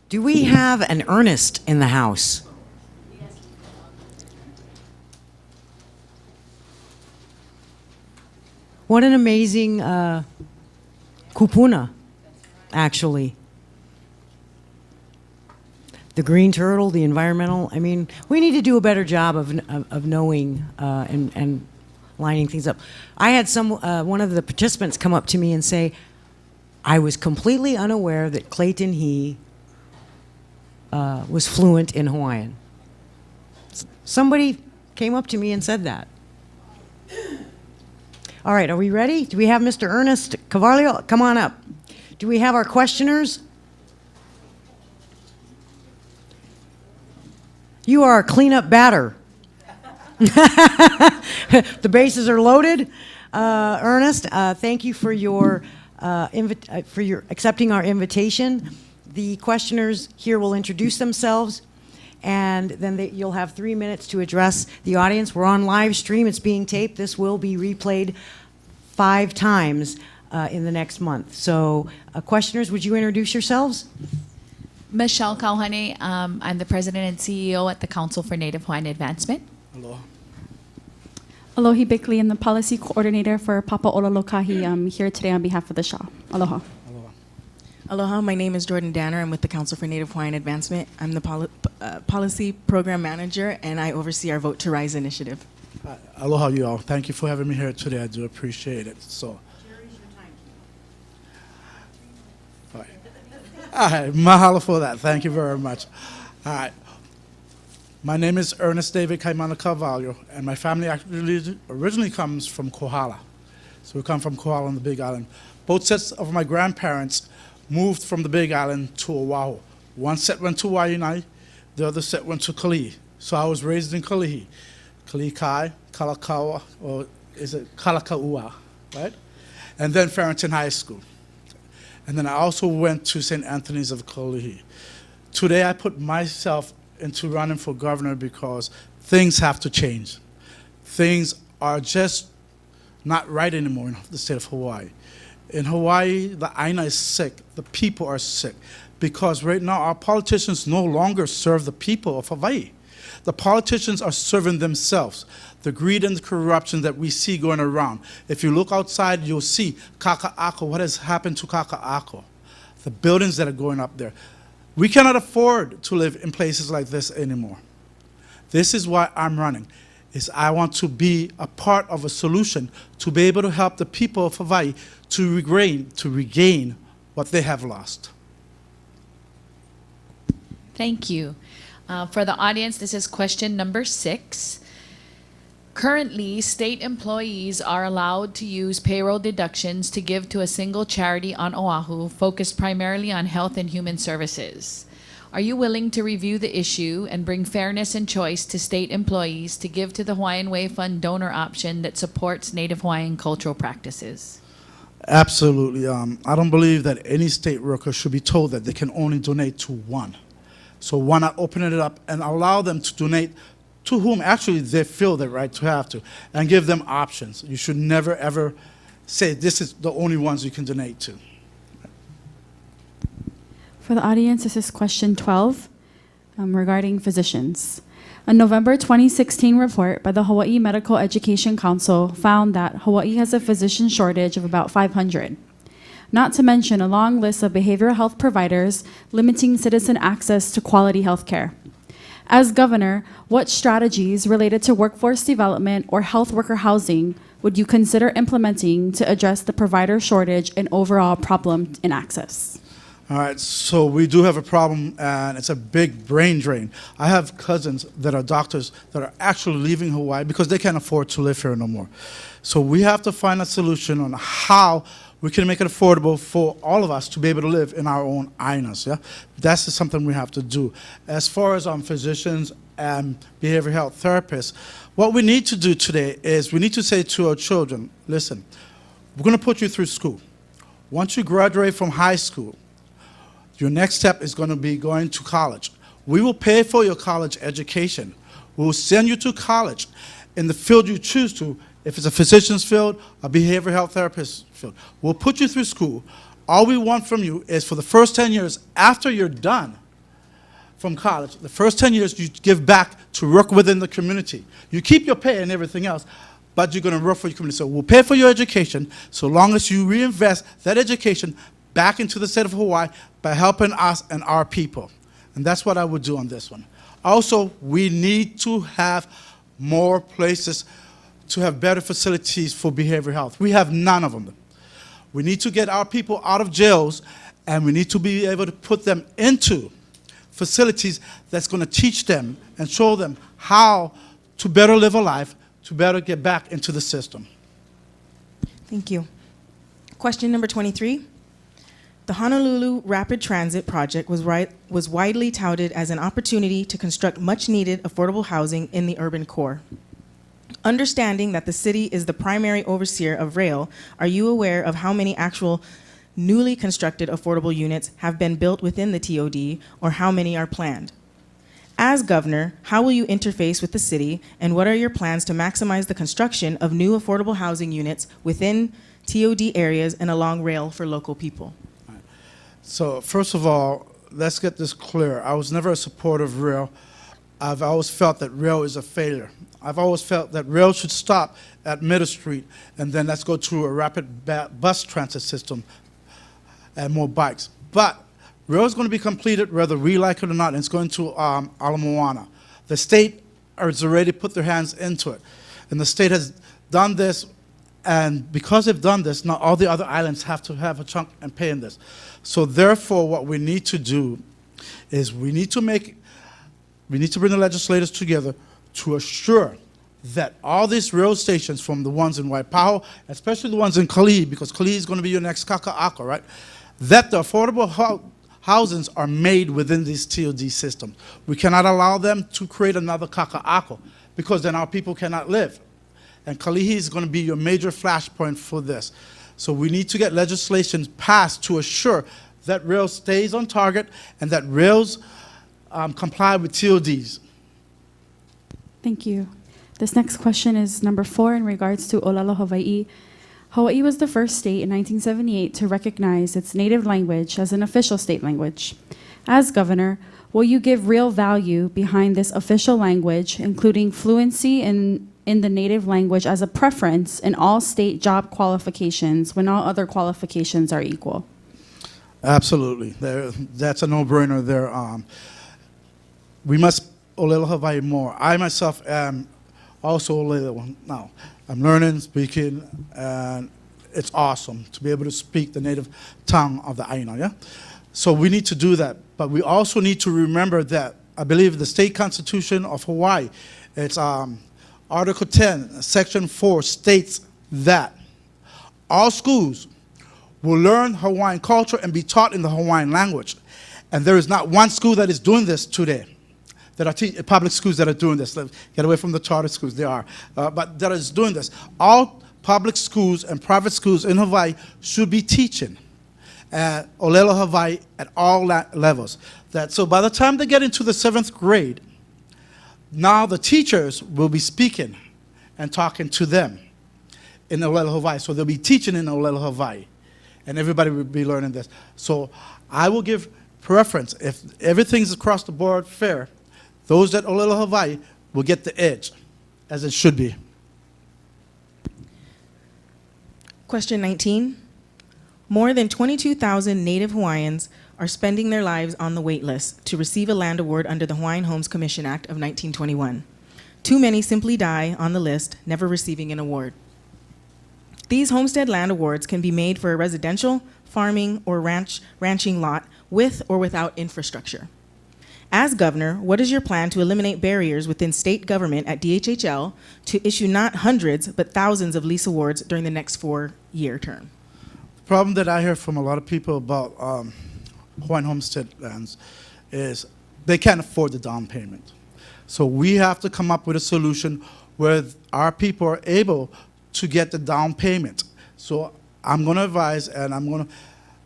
Do we have an Ernest in the house? What an amazing kupuna, actually. The green turtle, the environmental. I mean, we need to do a better job of knowing and lining things up. I had one of the participants come up to me and say, I was completely unaware that Clayton was fluent in Hawaiian. Somebody came up to me and said that. All right, are we ready? Do we have Mr. Ernest Cravallho? Come on up. Do we have our questioners? You are a cleanup batter. The bases are loaded. Ernest, thank you for your accepting our invitation. The questioners here will introduce themselves, and then you'll have 3 minutes to address the audience. We're on live stream. It's being taped. This will be replayed 5 times in the next month. So, questioners, would you introduce yourselves? Michelle Kauhane, I'm the president and CEO at the Council for Native Hawaiian Advancement. Hello. Alohi Bickley, I'm the policy coordinator for Papa Ololokahi. I'm here today on behalf of the Shah. Aloha. Aloha. Aloha, my name is Jordan Danner. I'm with the Council for Native Hawaiian Advancement. I'm the policy program manager, and I oversee our Vote to Rise initiative. Aloha, you all. Thank you for having me here today. I do appreciate it. So, all right, mahalo for that. Thank you very much. All right. My name is Ernest David Kaimana Cravallho, and my family actually originally comes from Kohala. So we come from Kohala on the Big Island. Both sets of my grandparents moved from the Big Island to Oahu. One set went to Waianae, the other set went to Kalihi. So I was raised in Kalihi. Kalihi Kai, Kalakaua, or is it Kalakaua, right? And then Farrington High School. And then I also went to St. Anthony's of Kalihi. Today I put myself into running for governor because things have to change. Things are just not right anymore in the state of Hawaii. In Hawaii, the Aina is sick. The people are sick. Because right now, our politicians no longer serve the people of Hawaii. The politicians are serving themselves. The greed and the corruption that we see going around. If you look outside, you'll see Kaka'ako, what has happened to Kaka'ako. The buildings that are going up there. We cannot afford to live in places like this anymore. This is why I'm running. I want to be a part of a solution to be able to help the people of Hawaii to regain what they have lost. Thank you. For the audience, this is question number 6. Currently, state employees are allowed to use payroll deductions to give to a single charity on Oahu focused primarily on health and human services. Are you willing to review the issue and bring fairness and choice to state employees to give to the Hawaiian Way Fund donor option that supports Native Hawaiian cultural practices? Absolutely. I don't believe that any state worker should be told that they can only donate to one. So why not open it up and allow them to donate to whom actually they feel the right to have to, and give them options. You should never, ever say this is the only ones you can donate to. For the audience, this is question 12 regarding physicians. A November 2016 report by the Hawaii Medical Education Council found that Hawaii has a physician shortage of about 500. Not to mention a long list of behavioral health providers limiting citizen access to quality health care. As governor, what strategies related to workforce development or health worker housing would you consider implementing to address the provider shortage and overall problem in access? All right, so we do have a problem, and it's a big brain drain. I have cousins that are doctors that are actually leaving Hawaii because they can't afford to live here no more. So we have to find a solution on how we can make it affordable for all of us to be able to live in our own ainas. Yeah, that's just something we have to do. As far as physicians and behavioral health therapists, what we need to do today is we need to say to our children, listen, we're going to put you through school. Once you graduate from high school, your next step is going to be going to college. We will pay for your college education. We will send you to college in the field you choose to. If it's a physician's field, a behavioral health therapist field, we'll put you through school. All we want from you is for the first 10 years after you're done, from college, the first 10 years you give back to work within the community. You keep your pay and everything else, but you're going to work for your community. So we'll pay for your education so long as you reinvest that education back into the state of Hawaii by helping us and our people. And that's what I would do on this one. Also, we need to have more places to have better facilities for behavioral health. We have none of them. We need to get our people out of jails, and we need to be able to put them into facilities that's going to teach them and show them how to better live a life, to better get back into the system. Thank you. Question number 23. The Honolulu Rapid Transit Project was widely touted as an opportunity to construct much-needed affordable housing in the urban core. Understanding that the city is the primary overseer of rail, are you aware of how many actual newly constructed affordable units have been built within the TOD, or how many are planned? As governor, how will you interface with the city, and what are your plans to maximize the construction of new affordable housing units within TOD areas and along rail for local people? So first of all, let's get this clear. I was never a supporter of rail. I've always felt that rail is a failure. I've always felt that rail should stop at Middle Street, and then let's go to a rapid bus transit system and more bikes. But rail is going to be completed whether we like it or not, and it's going to Ala Moana. The state has already put their hands into it, and the state has done this, and because they've done this, now all the other islands have to have a chunk and pay in this. So therefore, what we need to do is we need to bring the legislators together to assure that all these rail stations, from the ones in Waipahu, especially the ones in Kalihi, because Kalihi is going to be your next kaka'ako, right? That the affordable housings are made within these TOD systems. We cannot allow them to create another kaka'ako, because then our people cannot live. And Kalihi is going to be your major flashpoint for this. So we need to get legislation passed to assure that rail stays on target and that rails comply with TODs. Thank you. This next question is number 4 in regards to Olelo, Hawaii. Hawaii was the first state in 1978 to recognize its native language as an official state language. As governor, will you give real value behind this official language, including fluency in the native language as a preference in all state job qualifications when all other qualifications are equal? Absolutely. That's a no-brainer there. We must Olelo Hawaii more. I myself am also Olelo now. I'm learning, speaking, and it's awesome to be able to speak the native tongue of the Aina, yeah? So we need to do that. But we also need to remember that I believe the state constitution of Hawaii, it's Article 10, Section 4 states that all schools will learn Hawaiian culture and be taught in the Hawaiian language. And there is not one school that is doing this today. There are public schools that are doing this. Get away from the charter schools, they are. But that is doing this. All public schools and private schools in Hawaii should be teaching Olelo Hawaii at all levels. So by the time they get into the 7th grade, now the teachers will be speaking and talking to them in Olelo Hawaii. So they'll be teaching in Olelo Hawaii, and everybody will be learning this. So I will give preference. If everything's across the board fair, those that Olelo Hawaii will get the edge, as it should be. Question 19. More than 22,000 Native Hawaiians are spending their lives on the wait list to receive a land award under the Hawaiian Homes Commission Act of 1921. Too many simply die on the list, never receiving an award. These homestead land awards can be made for a residential, farming, or ranching lot with or without infrastructure. As governor, what is your plan to eliminate barriers within state government at DHHL to issue not hundreds but thousands of lease awards during the next 4-year term? The problem that I hear from a lot of people about Hawaiian homestead lands is they can't afford the down payment. So we have to come up with a solution where our people are able to get the down payment. So I'm going to advise, and I'm going to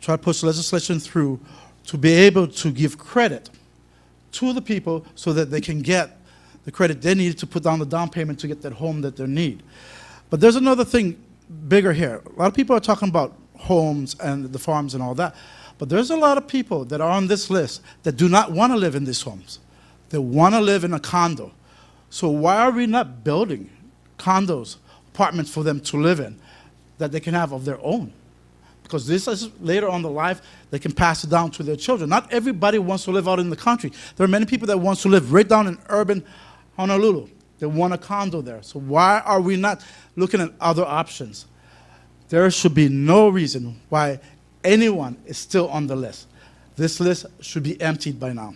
try to push legislation through to be able to give credit to the people so that they can get the credit they need to put down the down payment to get that home that they need. But there's another thing bigger here. A lot of people are talking about homes and the farms and all that. But there's a lot of people that are on this list that do not want to live in these homes. They want to live in a condo. So why are we not building condos, apartments for them to live in that they can have of their own? Because this is later on in life, they can pass it down to their children. Not everybody wants to live out in the country. There are many people that want to live right down in urban Honolulu. They want a condo there. So why are we not looking at other options? There should be no reason why anyone is still on the list. This list should be emptied by now.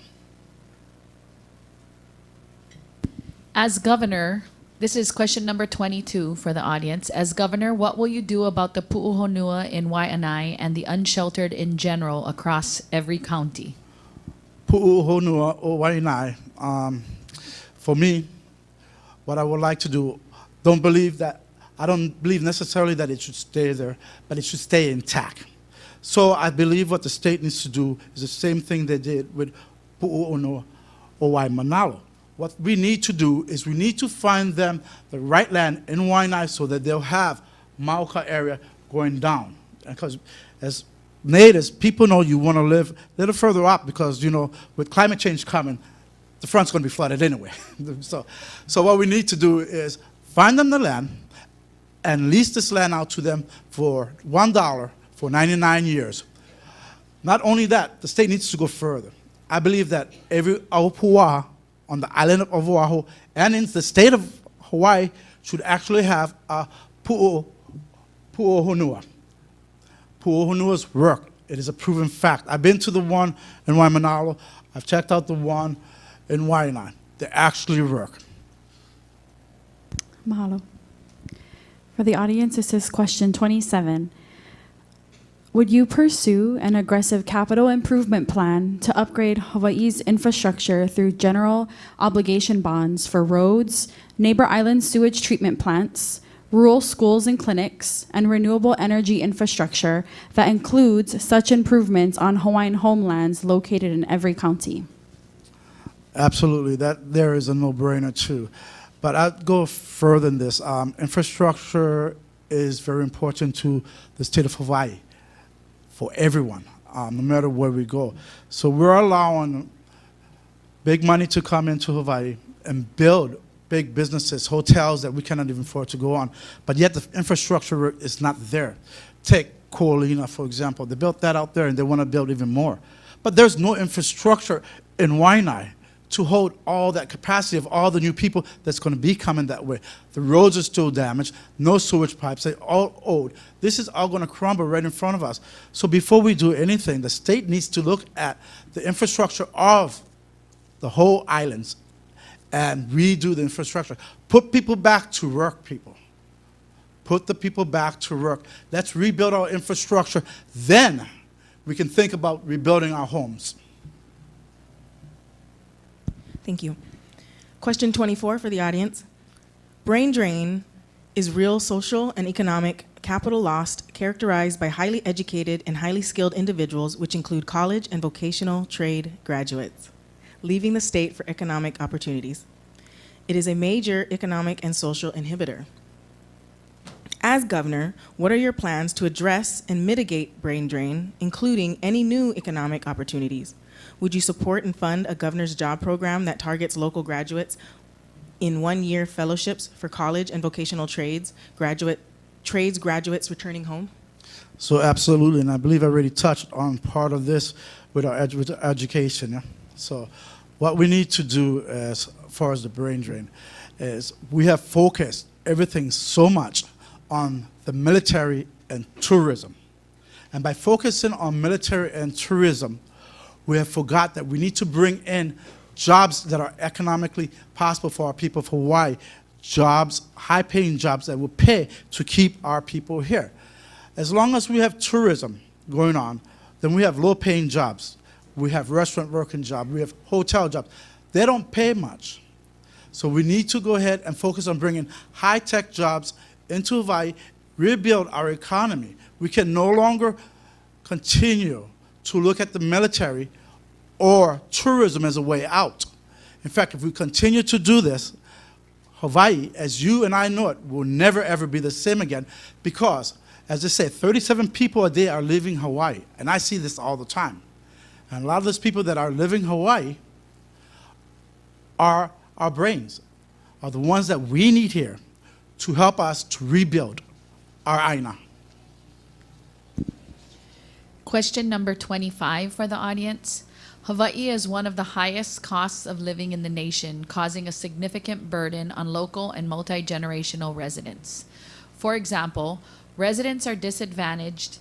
As governor, this is question number 22 for the audience. As governor, what will you do about the pu'uhonua in Waianae and the unsheltered in general across every county? Pu'uhonua o Waianae. For me, what I would like to do, I don't believe necessarily that it should stay there, but it should stay intact. So I believe what the state needs to do is the same thing they did with Pu'uhonua o Waimanalo. What we need to do is we need to find them the right land in Waianae so that they'll have Mauka area going down. Because as natives, people know you want to live a little further up because, you know, with climate change coming, the front's going to be flooded anyway. So what we need to do is find them the land and lease this land out to them for $1 for 99 years. Not only that, the state needs to go further. I believe that every aupua'a on the island of Oahu and in the state of Hawaii should actually have a pu'uhonua. Pu'uhonuas work. It is a proven fact. I've been to the one in Waimanalo. I've checked out the one in Waianae. They actually work. Mahalo. For the audience, this is question 27. Would you pursue an aggressive capital improvement plan to upgrade Hawaii's infrastructure through general obligation bonds for roads, neighbor island sewage treatment plants, rural schools and clinics, and renewable energy infrastructure that includes such improvements on Hawaiian homelands located in every county? Absolutely. That there is a no-brainer too. But I'd go further than this. Infrastructure is very important to the state of Hawaii for everyone, no matter where we go. So we're allowing big money to come into Hawaii and build big businesses, hotels that we cannot even afford to go on, but yet the infrastructure is not there. Take Ko'olina, for example. They built that out there and they want to build even more. But there's no infrastructure in Waianae to hold all that capacity of all the new people that's going to be coming that way. The roads are still damaged, no sewage pipes, they're all old. This is all going to crumble right in front of us. So before we do anything, the state needs to look at the infrastructure of the whole islands and redo the infrastructure. Put people back to work, people. Put the people back to work. Let's rebuild our infrastructure. Then we can think about rebuilding our homes. Thank you. Question 24 for the audience. Brain drain is real social and economic capital lost characterized by highly educated and highly skilled individuals, which include college and vocational trade graduates, leaving the state for economic opportunities. It is a major economic and social inhibitor. As governor, what are your plans to address and mitigate brain drain, including any new economic opportunities? Would you support and fund a governor's job program that targets local graduates in one-year fellowships for college and vocational trades graduates returning home? So absolutely, and I believe I already touched on part of this with our education. Yeah? So what we need to do as far as the brain drain is we have focused everything so much on the military and tourism. And by focusing on military and tourism, we have forgot that we need to bring in jobs that are economically possible for our people of Hawaii, jobs, high-paying jobs that will pay to keep our people here. As long as we have tourism going on, then we have low-paying jobs. We have restaurant working jobs. We have hotel jobs. They don't pay much. So we need to go ahead and focus on bringing high-tech jobs into Hawaii, rebuild our economy. We can no longer continue to look at the military or tourism as a way out. In fact, if we continue to do this, Hawaii, as you and I know it, will never ever be the same again, because As I said, 37 people a day are leaving Hawaii, and I see this all the time. And a lot of those people that are living Hawaii are our brains, are the ones that we need here to help us to rebuild our Aina. Question number 25 for the audience. Hawaii is one of the highest costs of living in the nation, causing a significant burden on local and multi-generational residents. For example, residents are disadvantaged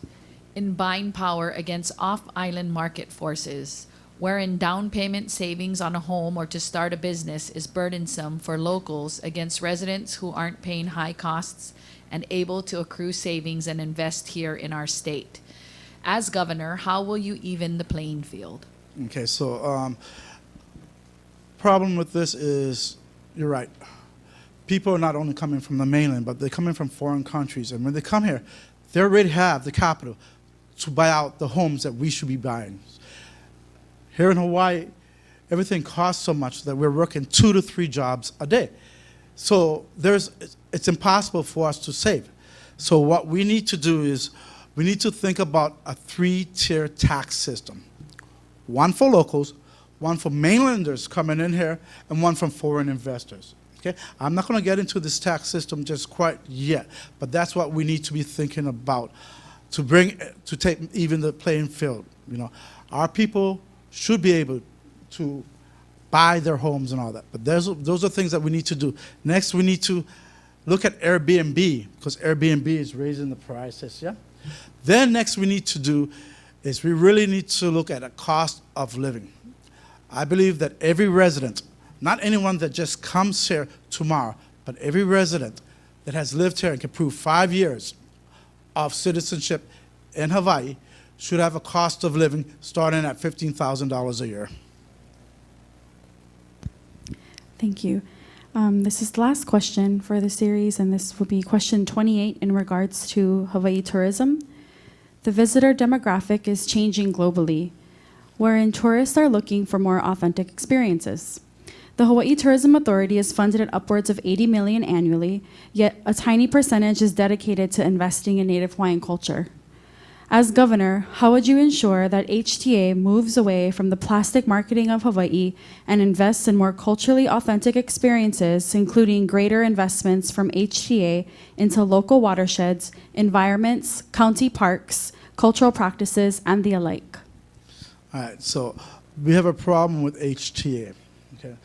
in buying power against off-island market forces, wherein down payment savings on a home or to start a business is burdensome for locals against residents who aren't paying high costs and able to accrue savings and invest here in our state. As governor, how will you even the playing field? Okay, so problem with this is, you're right. People are not only coming from the mainland, but they're coming from foreign countries. And when they come here, they already have the capital to buy out the homes that we should be buying. Here in Hawaii, everything costs so much that we're working 2 to 3 jobs a day. So it's impossible for us to save. So what we need to do is we need to think about a 3-tier tax system. One for locals, one for mainlanders coming in here, and one from foreign investors. Okay? I'm not going to get into this tax system just quite yet, but that's what we need to be thinking about to take even the playing field. You know, our people should be able to buy their homes and all that, but those are things that we need to do. Next, we need to look at Airbnb, because Airbnb is raising the prices. Yeah. Then next we need to do is we really need to look at a cost of living. I believe that every resident, not anyone that just comes here tomorrow, but every resident that has lived here and can prove 5 years of citizenship in Hawaii should have a cost of living starting at $15,000 a year. Thank you. This is the last question for the series, and this will be question 28 in regards to Hawaii tourism. The visitor demographic is changing globally, wherein tourists are looking for more authentic experiences. The Hawaii Tourism Authority is funded at upwards of $80 million annually, yet a tiny percentage is dedicated to investing in Native Hawaiian culture. As governor, how would you ensure that HTA moves away from the plastic marketing of Hawaii and invests in more culturally authentic experiences, including greater investments from HTA into local watersheds, environments, county parks, cultural practices, and the alike? All right, so we have a problem with HTA. Okay?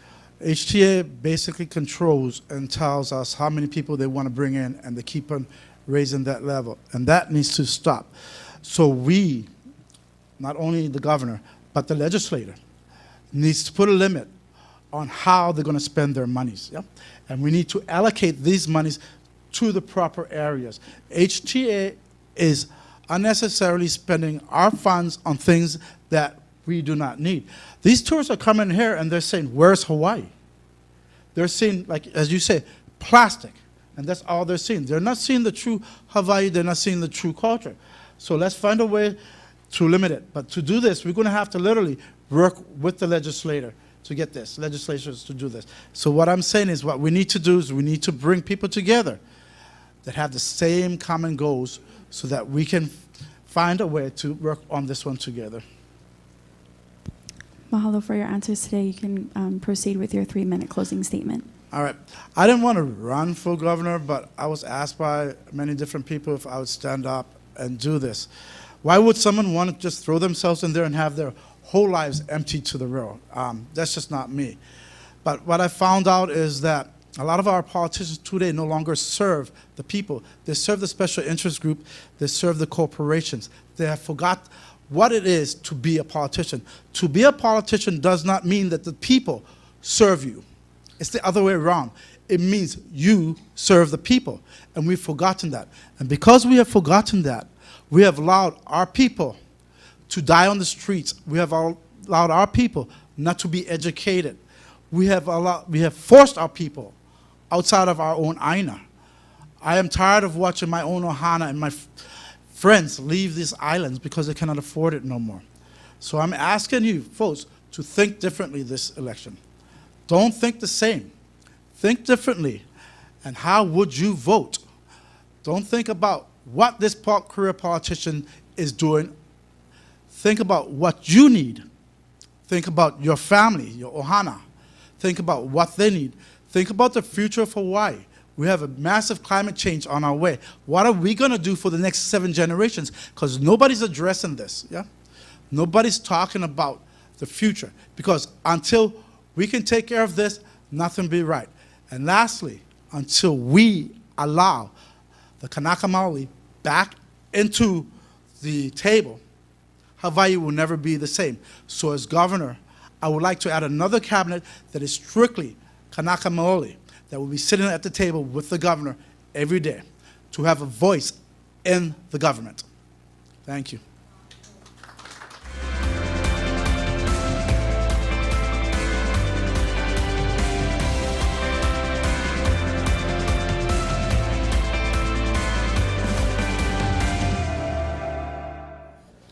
HTA basically controls and tells us how many people they want to bring in, and they keep on raising that level, and that needs to stop. So we, not only the governor, but the legislator, needs to put a limit on how they're going to spend their monies. Yeah? And we need to allocate these monies to the proper areas. HTA is unnecessarily spending our funds on things that we do not need. These tourists are coming here and they're saying, where's Hawaii? They're seeing, like, as you say, plastic. And that's all they're seeing. They're not seeing the true Hawaii. They're not seeing the true culture. So let's find a way to limit it. But to do this, we're going to have to literally work with the legislature to get this, legislators to do this. So what I'm saying is what we need to do is we need to bring people together that have the same common goals so that we can find a way to work on this one together. Mahalo for your answers today. You can proceed with your 3-minute closing statement. All right. I didn't want to run for governor, but I was asked by many different people if I would stand up and do this. Why would someone want to just throw themselves in there and have their whole lives empty to the real? That's just not me. But what I found out is that a lot of our politicians today no longer serve the people. They serve the special interest group. They serve the corporations. They have forgot what it is to be a politician. To be a politician does not mean that the people serve you. It's the other way around. It means you serve the people, and we've forgotten that. And because we have forgotten that, we have allowed our people to die on the streets. We have allowed our people not to be educated. We have forced our people outside of our own Aina. I am tired of watching my own ohana and my friends leave these islands because they cannot afford it no more. So I'm asking you folks to think differently this election. Don't think the same. Think differently. And how would you vote? Don't think about what this career politician is doing. Think about what you need. Think about your family, your ohana. Think about what they need. Think about the future of Hawaii. We have a massive climate change on our way. What are we going to do for the next 7 generations? Because nobody's addressing this. Yeah? Nobody's talking about the future. Because until we can take care of this, nothing will be right. And lastly, until we allow the Kanaka Maoli back into the table, Hawaii will never be the same. So as governor, I would like to add another cabinet that is strictly Kanaka Maoli, that will be sitting at the table with the governor every day to have a voice in the government. Thank you.